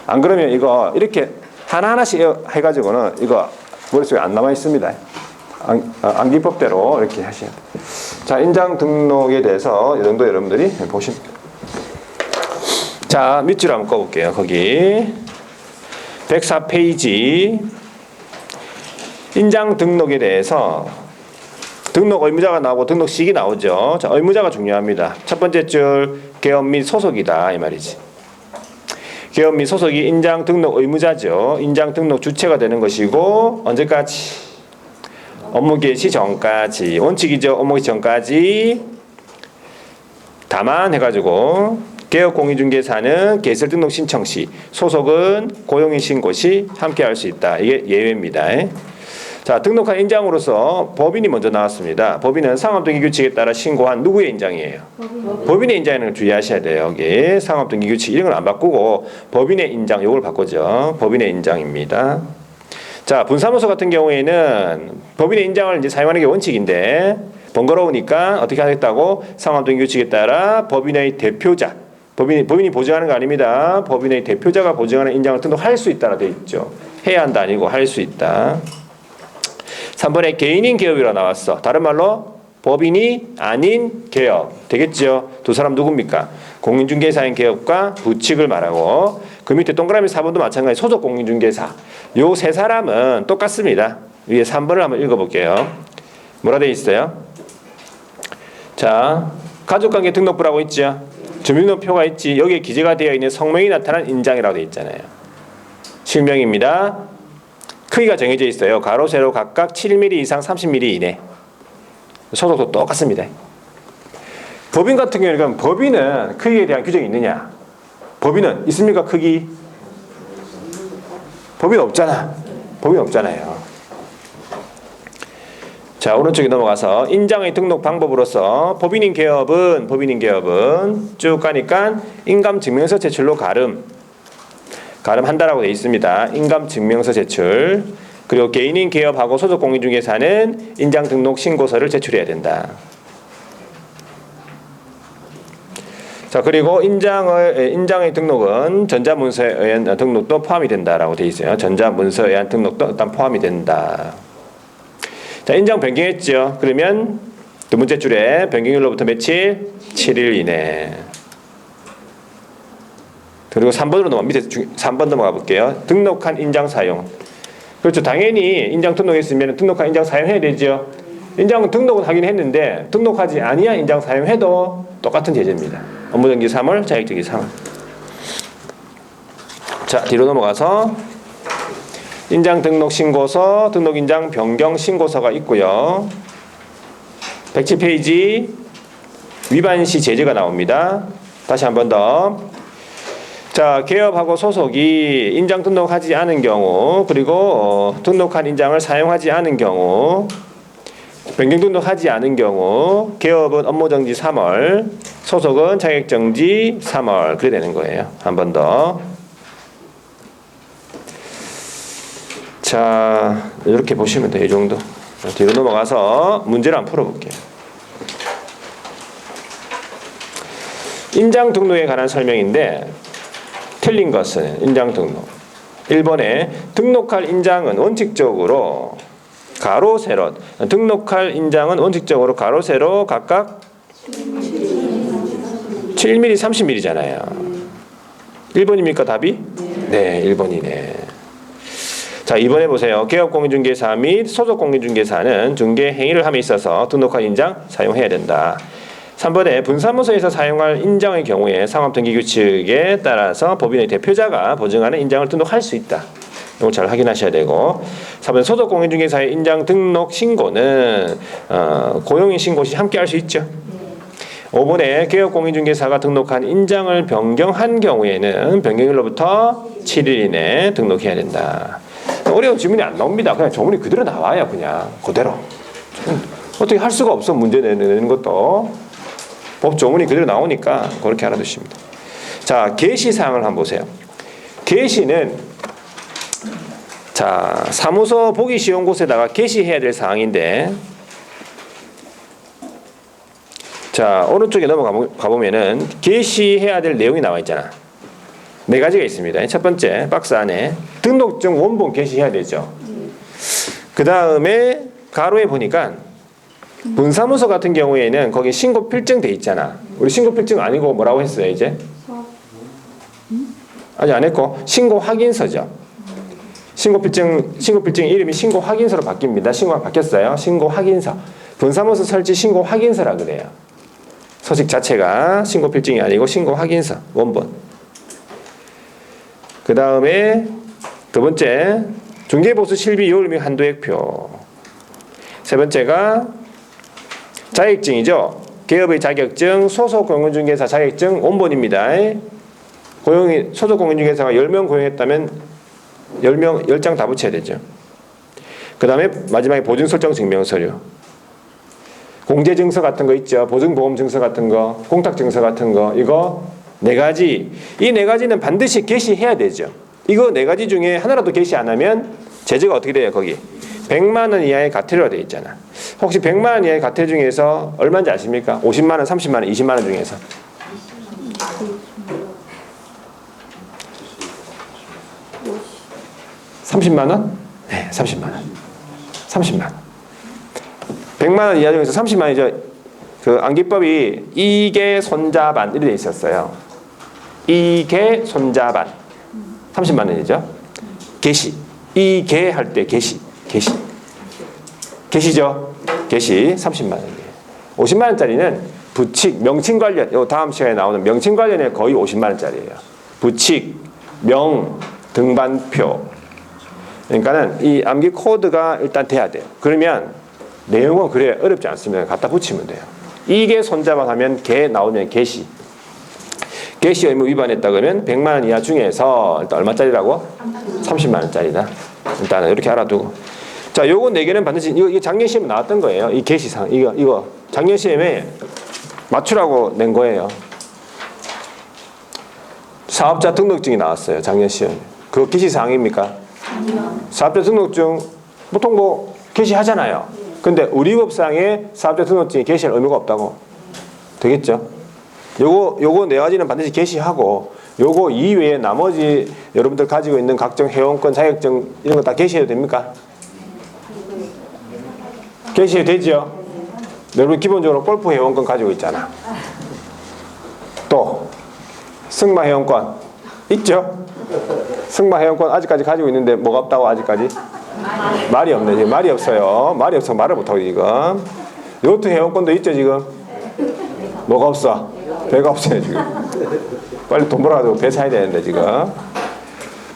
Speaker 1: 안 그러면 이거 이렇게 하나하나씩 해가지고는 이거 머릿속에 안 남아 있습니다. 암기법대로 이렇게 하셔야 돼요. 자, 인장 등록에 대해서 이 정도 여러분들이 보시면 돼요. 자, 밑줄 한번 꺼볼게요. 거기 104페이지 인장 등록에 대해서 등록 의무자가 나오고 등록식이 나오죠. 자, 의무자가 중요합니다. 첫 번째 줄 개업 및 소속이다 이 말이지. 개업 및 소속이 인장 등록 의무자죠. 인장 등록 주체가 되는 것이고 언제까지? 업무 개시 전까지. 원칙이죠. 업무 개시 전까지. 다만 해가지고 개업 공인중개사는 개설 등록 신청 시 소속은 고용인 신고 시 함께 할 수 있다. 이게 예외입니다. 자, 등록한 인장으로서 법인이 먼저 나왔습니다. 법인은 상업등기규칙에 따라 신고한 누구의 인장이에요? 법인의 인장이라는 걸 주의하셔야 돼요. 여기 상업등기규칙 이런 걸 안 바꾸고 법인의 인장 요걸 바꾸죠. 법인의 인장입니다. 자, 분사무소 같은 경우에는 법인의 인장을 이제 사용하는 게 원칙인데 번거로우니까 어떻게 하겠다고 상업등기규칙에 따라 법인의 대표자 법인이 보증하는 거 아닙니다. 법인의 대표자가 보증하는 인장을 등록할 수 있다라 되어 있죠. 해야 한다 아니고 할 수 있다. 3번에 개인인 개업이라 나왔어. 다른 말로 법인이 아닌 개업 되겠죠. 두 사람 누굽니까? 공인중개사인 개업과 부칙을 말하고 그 밑에 동그라미 4번도 마찬가지 소속 공인중개사. 요 세 사람은 똑같습니다. 위에 3번을 한번 읽어볼게요. 뭐라 되어 있어요? 자, 가족관계 등록부라고 있죠. 주민등록표가 있지. 여기에 기재가 되어 있는 성명이 나타난 인장이라고 되어 있잖아요. 실명입니다. 크기가 정해져 있어요. 가로 세로 각각 7mm 이상 30mm 이내. 소속도 똑같습니다. 법인 같은 경우는 법인은 크기에 대한 규정이 있느냐? 법인은 있습니까? 크기? 법인 없잖아. 법인 없잖아요. 자, 오른쪽에 넘어가서 인장의 등록 방법으로서 법인인 개업은 쭉 가니까 인감증명서 제출로 가름한다라고 되어 있습니다. 인감증명서 제출. 그리고 개인인 개업하고 소속 공인중개사는 인장 등록 신고서를 제출해야 된다. 자, 그리고 인장의 등록은 전자문서에 의한 등록도 포함이 된다라고 되어 있어요. 전자문서에 의한 등록도 일단 포함이 된다. 자, 인장 변경했죠. 그러면 두 번째 줄에 변경일로부터 며칠? 7일 이내. 그리고 3번으로 밑에 3번 넘어가 볼게요. 등록한 인장 사용. 그렇죠. 당연히 인장 등록했으면 등록한 인장 사용해야 되죠. 인장 등록은 하긴 했는데 등록하지 아니한 인장 사용해도 똑같은 제재입니다. 업무정지 3월, 자격정지 3월. 자, 뒤로 넘어가서 인장 등록 신고서, 등록 인장 변경 신고서가 있고요. 107페이지 위반 시 제재가 나옵니다. 다시 한 번 더. 자, 개업하고 소속이 인장 등록하지 않은 경우, 그리고 등록한 인장을 사용하지 않은 경우, 변경 등록하지 않은 경우, 개업은 업무정지 3월, 소속은 자격정지 3월. 그래 되는 거예요. 한 번 더. 자, 이렇게 보시면 돼요. 이 정도. 뒤로 넘어가서 문제를 한번 풀어볼게요. 인장 등록에 관한 설명인데 틀린 것은 인장 등록. 1번에 등록할 인장은 원칙적으로 가로 세로 등록할 인장은 원칙적으로 가로 세로 각각 7mm 30mm잖아요. 1번입니까 답이? 네, 1번이네. 자, 2번에 보세요. 개업공인중개사 및 소속공인중개사는 중개 행위를 함에 있어서 등록한 인장 사용해야 된다. 3번에 분사무소에서 사용할 인장의 경우에 상업등기규칙에 따라서 법인의 대표자가 보증하는 인장을 등록할 수 있다. 이걸 잘 확인하셔야 되고 4번 소속공인중개사의 인장 등록 신고는 고용인 신고 시 함께 할 수 있죠. 5번에 개업공인중개사가 등록한 인장을 변경한 경우에는 변경일로부터 7일 이내 등록해야 된다. 어려운 질문이 안 나옵니다. 그냥 조문이 그대로 나와요. 그냥 그대로. 어떻게 할 수가 없어. 문제 내는 것도. 법 조문이 그대로 나오니까 그렇게 알아두십니다. 자, 게시사항을 한번 보세요. 게시는 자, 사무소 보기 쉬운 곳에다가 게시해야 될 사항인데 자, 오른쪽에 넘어가 보면은 게시해야 될 내용이 나와 있잖아. 4가지가 있습니다. 첫 번째 박스 안에 등록증 원본 게시해야 되죠. 그 다음에 가로에 보니까 분사무소 같은 경우에는 거기 신고 필증 돼 있잖아. 우리 신고 필증 아니고 뭐라고 했어요 이제? 아직 안 했고 신고 확인서죠. 신고 필증 이름이 신고 확인서로 바뀝니다. 신고가 바뀌었어요. 신고 확인서. 분사무소 설치 신고 확인서라 그래요. 서식 자체가 신고 필증이 아니고 신고 확인서 원본. 그 다음에 두 번째 중개보수 실비 요율 및 한도액표. 세 번째가 자격증이죠. 개업의 자격증, 소속 공인중개사 자격증 원본입니다. 소속 공인중개사가 10명 고용했다면 10장 다 붙여야 되죠. 그 다음에 마지막에 보증설정 증명서류. 공제증서 같은 거 있죠. 보증보험증서 같은 거, 공탁증서 같은 거, 이거 4가지. 이 4가지는 반드시 게시해야 되죠. 이거 4가지 중에 하나라도 게시 안 하면 제재가 어떻게 돼요? 거기 100만 원 이하의 과태료가 되어 있잖아. 혹시 100만 원 이하의 과태료 중에서 얼마인지 아십니까? 50만 원, 30만 원, 20만 원 중에서 30만 원? 네, 30만 원. 30만 원. 100만 원 이하 중에서 30만 원이죠. 그 암기법이 이계 손자반 이렇게 돼 있었어요. 이계 손자반 30만 원이죠. 개시. 이계 할 때 개시. 개시죠. 개시 30만 원이에요. 50만 원짜리는 부칙, 명칭 관련. 요 다음 시간에 나오는 명칭 관련에 거의 50만 원짜리예요. 부칙, 명, 등반표. 그러니까는 이 암기 코드가 일단 돼야 돼요. 그러면 내용은 그래 어렵지 않습니다. 갖다 붙이면 돼요. 이게 손잡아 하면 개 나오면 개시. 개시 의무 위반했다 그러면 100만 원 이하 중에서 일단 얼마짜리라고? 30만 원짜리다. 일단은 이렇게 알아두고. 자, 요거 4개는 반드시 이거 작년 시험에 나왔던 거예요. 이 개시상 이거 작년 시험에 맞추라고 낸 거예요. 사업자 등록증이 나왔어요. 작년 시험에. 그거 개시사항입니까? 사업자 등록증 보통 뭐 게시하잖아요. 근데 우리 법상에 사업자 등록증이 게시할 의무가 없다고. 되겠죠? 요거 4가지는 반드시 게시하고 요거 이외에 나머지 여러분들 가지고 있는 각종 회원권, 자격증 이런 거 다 게시해도 됩니까? 게시해도 되죠? 여러분 기본적으로 골프 회원권 가지고 있잖아. 또 승마 회원권 있죠? 승마 회원권 아직까지 가지고 있는데 뭐가 없다고 아직까지? 말이 없네. 지금 말이 없어요. 말이 없어서 말을 못하고 지금. 요트 회원권도 있죠 지금? 뭐가 없어? 배가 없어요 지금. 빨리 돈 벌어가지고 배 사야 되는데 지금.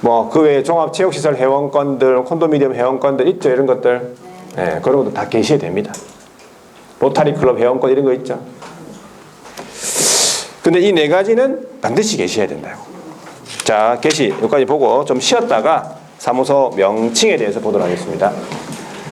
Speaker 1: 뭐 그 외에 종합체육시설 회원권들, 콘도미니엄 회원권들 있죠 이런 것들. 네, 그런 것도 다 게시해야 됩니다. 로타리 클럽 회원권 이런 거 있죠. 근데 이 4가지는 반드시 게시해야 된다고. 자, 게시 여기까지 보고 좀 쉬었다가 사무소 명칭에 대해서 보도록 하겠습니다.